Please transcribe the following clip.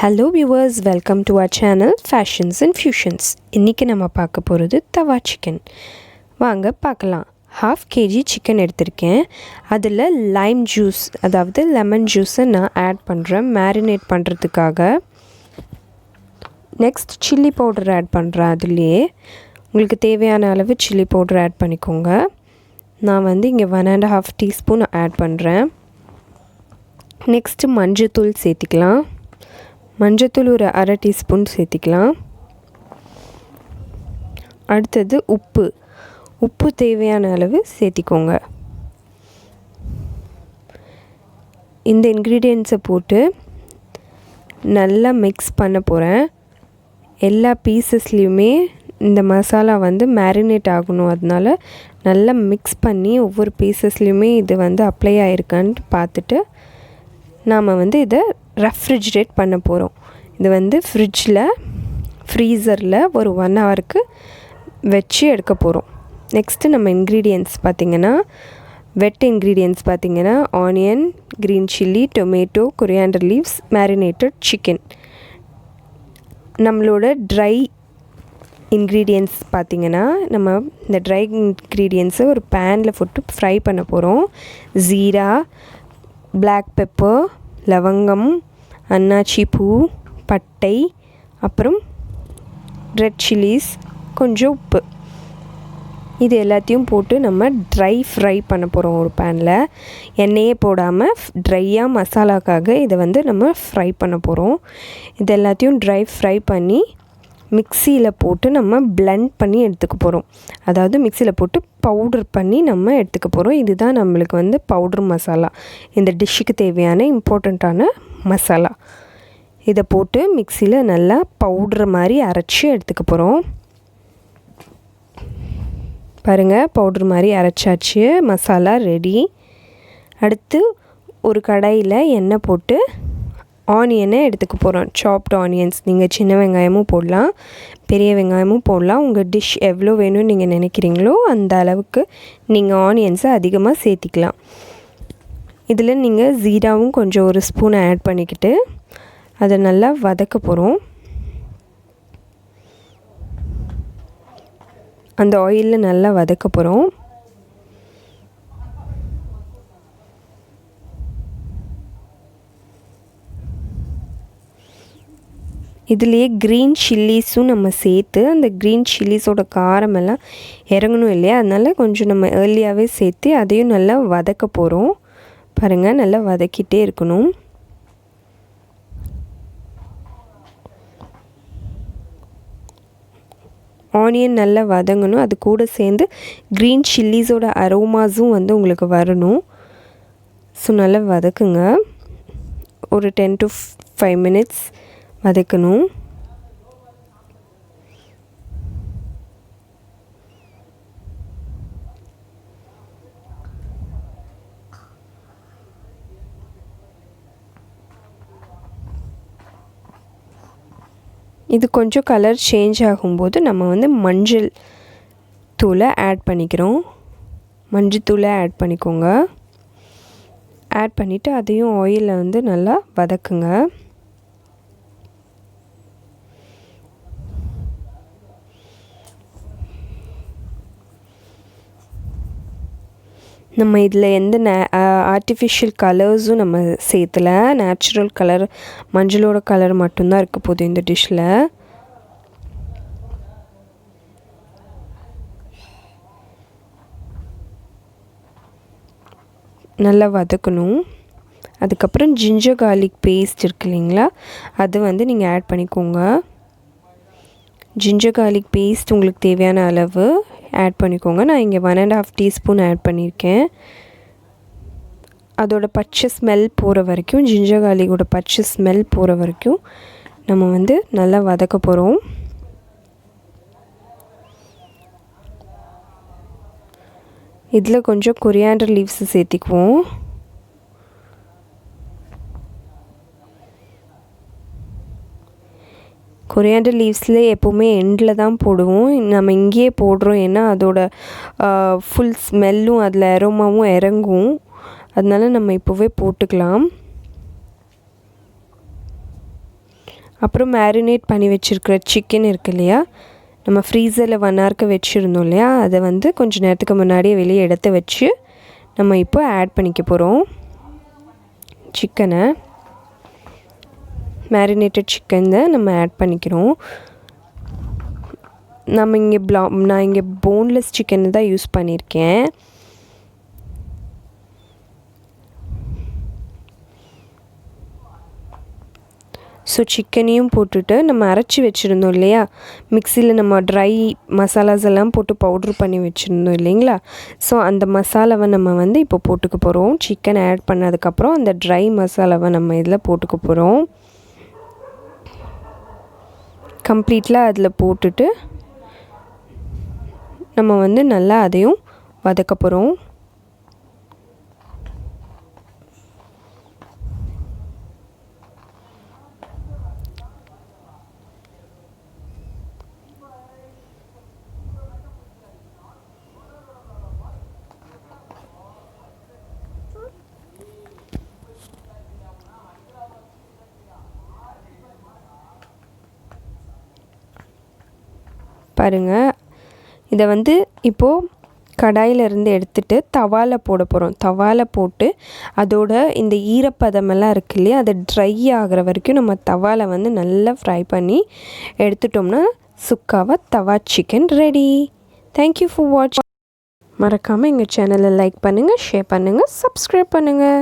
Hello viewers, welcome to our channel Fashions and Fusions. இன்னைக்கு நம்ம பார்க்க போகிறது தவா சிக்கன். வாங்க பார்க்கலாம். 1/2 kg சிக்கன் எடுத்திருக்கேன். அதில் லைம் ஜூஸ் அதாவது லெமன் ஜூஸை நான் ஆட் பண்ணுறேன் மேரினேட் பண்ணுறதுக்காக. நெக்ஸ்ட் சில்லி பவுடர் ஆட் பண்ணுறேன். அதுலேயே உங்களுக்கு தேவையான அளவு சில்லி பவுடர் ஆட் பண்ணிக்கோங்க. நான் இங்கே 1.5 டீஸ்பூன் ஆட் பண்ணுறேன். நெக்ஸ்ட்டு மஞ்சத்தூள் சேர்த்திக்கலாம். மஞ்சத்தூள் ஒரு 1/2 டீஸ்பூன் சேர்த்திக்கலாம். அடுத்தது உப்பு தேவையான அளவு சேர்த்திக்கோங்க. இந்த இன்க்ரீடியன்ட்ஸை போட்டு நல்லா மிக்ஸ் பண்ண போகிறேன். எல்லா பீசஸ்லேயுமே இந்த மசாலா மேரினேட் ஆகணும். அதனால் நல்லா மிக்ஸ் பண்ணி ஒவ்வொரு பீசஸ்லேயுமே இது அப்ளை ஆகிருக்கான்னு பார்த்துட்டு நாம் இதை ரெஃப்ரிஜரேட் பண்ண போகிறோம். இது ஃப்ரீசரில் ஒரு 1 ஹவருக்கு வச்சு எடுக்க போகிறோம். நெக்ஸ்ட்டு நம்ம இன்க்ரீடியன்ட்ஸ் பார்த்திங்கன்னா வெட் இன்க்ரீடியன்ட்ஸ் பார்த்திங்கன்னா onion, green chilli, tomato, coriander leaves, marinated chicken. நம்மளோட ட்ரை இன்க்ரீடியன்ட்ஸ் பார்த்திங்கன்னா நம்ம இந்த ட்ரை இன்க்ரீடியன்ட்ஸை ஒரு பேனில் போட்டு ஃப்ரை பண்ண போகிறோம். ஜீரா, பிளாக் பெப்பர், லவங்கம், அன்னாச்சி பூ, பட்டை, அப்புறம் ரெட் சில்லிஸ், கொஞ்சம் உப்பு, இது எல்லாத்தையும் போட்டு நம்ம ட்ரை ஃப்ரை பண்ண போகிறோம். ஒரு பேனில் எண்ணெயே போடாமல் ட்ரையாக மசாலாக்காக இதை நம்ம ஃப்ரை பண்ண போகிறோம். இது எல்லாத்தையும் ட்ரை ஃப்ரை பண்ணி மிக்சியில் போட்டு நம்ம பிளெண்ட் பண்ணி எடுத்துக்க போகிறோம். அதாவது மிக்சியில் போட்டு பவுடர் பண்ணி நம்ம எடுத்துக்க போகிறோம். இதுதான் நம்மளுக்கு பவுட்ரு மசாலா, இந்த டிஷ்ஷுக்கு தேவையான இம்பார்ட்டண்ட்டான மசாலா. இதை போட்டு மிக்சியில் நல்லா பவுட்ரு மாதிரி அரைச்சி எடுத்துக்க போகிறோம். பாருங்கள், பவுட்ரு மாதிரி அரைச்சாச்சு. மசாலா ரெடி. அடுத்து ஒரு கடாயில் எண்ணெய் போட்டு ஆனியனை எடுத்துக்க போகிறோம். சாப்டு ஆனியன்ஸ், நீங்கள் சின்ன வெங்காயமும் போடலாம், பெரிய வெங்காயமும் போடலாம். உங்கள் டிஷ் எவ்வளோ வேணும்னு நீங்கள் நினைக்கிறீங்களோ அந்த அளவுக்கு நீங்கள் ஆனியன்ஸை அதிகமாக சேர்த்திக்கலாம். இதில் நீங்கள் ஜீராவும் கொஞ்சம் ஒரு ஸ்பூன் ஆட் பண்ணிக்கிட்டு அதை நல்லா வதக்க போகிறோம். அந்த ஆயிலில் நல்லா வதக்க போகிறோம். இதுலேயே க்ரீன் சில்லிஸும் நம்ம சேர்த்து அந்த க்ரீன் சில்லிஸோட காரமெல்லாம் இறங்கணும் இல்லையா, அதனால் கொஞ்சம் நம்ம ஏர்லியாகவே சேர்த்து அதையும் நல்லா வதக்க போகிறோம். பாருங்கள், நல்லா வதக்கிட்டே இருக்கணும். ஆனியன் நல்லா வதங்கணும். அது கூட சேர்ந்து க்ரீன் சில்லிஸோட அரோமாஸும் உங்களுக்கு வரணும். ஸோ நல்லா வதக்குங்க. ஒரு 10 to 5 மினிட்ஸ் வதக்கணும். இது கொஞ்சம் கலர் சேஞ்ச் ஆகும்போது நம்ம மஞ்சள் தூளை ஆட் பண்ணிக்கிறோம். மஞ்சள் தூளை ஆட் பண்ணிக்கோங்க. ஆட் பண்ணிவிட்டு அதையும் ஆயிலில் நல்லா வதக்குங்க. நம்ம இதில் எந்த ஆர்டிஃபிஷியல் கலர்ஸும் நம்ம சேர்த்தலை. நேச்சுரல் கலர், மஞ்சளோட கலர் மட்டும்தான் இருக்க போகுது இந்த டிஷ்ஷில். நல்லா வதக்கணும். அதுக்கப்புறம் ஜிஞ்சர் கார்லிக் பேஸ்ட் இருக்கு இல்லைங்களா, அது நீங்கள் ஆட் பண்ணிக்கோங்க. ஜிஞ்சர் கார்லிக் பேஸ்ட் உங்களுக்கு தேவையான அளவு ஆட் பண்ணிக்கோங்க. நான் இங்கே 1.5 டீஸ்பூன் ஆட் பண்ணியிருக்கேன். அதோட பச்சை ஸ்மெல் போகிற வரைக்கும், ஜிஞ்சர் கார்லிக்கோட பச்சை ஸ்மெல் போகிற வரைக்கும் நம்ம நல்லா வதக்க போகிறோம். இதில் கொஞ்சம் கொரியாண்டர் லீவ்ஸ் சேர்த்திக்குவோம். கொரியாண்டர் லீவ்ஸில் எப்போவுமே எண்டில் தான் போடுவோம். நம்ம இங்கேயே போடுறோம், ஏன்னா அதோட ஃபுல் ஸ்மெல்லும் அதில் அரோமாவும் இறங்கும். அதனால் நம்ம இப்போவே போட்டுக்கலாம். அப்புறம் மேரினேட் பண்ணி வச்சுருக்கிற சிக்கன் இருக்கு இல்லையா, நம்ம ஃப்ரீசரில் 1 ஹவருக்கு வச்சுருந்தோம் இல்லையா, அதை வந்து கொஞ்சம் நேரத்துக்கு முன்னாடியே வெளியே எடுத்து வச்சு நம்ம இப்போ ஆட் பண்ணிக்க போகிறோம். சிக்கனை மேரினேட்டட் சிக்கன் தான் நம்ம ஆட் பண்ணிக்கிறோம். நான் இங்கே போன்லெஸ் சிக்கன் தான் யூஸ் பண்ணியிருக்கேன். ஸோ சிக்கனையும் போட்டுட்டு நம்ம அரைச்சி வச்சுருந்தோம் இல்லையா, மிக்சியில் நம்ம ட்ரை மசாலாஸ் எல்லாம் போட்டு பவுட்ரு பண்ணி வச்சுருந்தோம் இல்லைங்களா, ஸோ அந்த மசாலாவை நம்ம வந்து இப்போ போட்டுக்க போகிறோம். சிக்கன் ஆட் பண்ணதுக்கப்புறம் அந்த ட்ரை மசாலாவை நம்ம இதில் போட்டுக்க போகிறோம். கம்ப்ளீட்டாக அதில் போட்டுட்டு நம்ம வந்து நல்லா அதையும் வதக்க போகிறோம். பாருங்கள், இதை வந்து இப்போது கடாயிலிருந்து எடுத்துகிட்டு தவாவில் போட போகிறோம். தவாவில் போட்டு அதோட இந்த ஈரப்பதமெல்லாம் இருக்கு இல்லையா, அதை ட்ரை ஆகிற வரைக்கும் நம்ம தவாவில் வந்து நல்லா ஃப்ரை பண்ணி எடுத்துட்டோம்னா சுக்காவா தவா சிக்கன் ரெடி. தேங்க்யூ ஃபார் வாட்சிங். மறக்காமல் எங்கள் சேனலை லைக் பண்ணுங்கள், ஷேர் பண்ணுங்கள், சப்ஸ்கிரைப் பண்ணுங்கள்.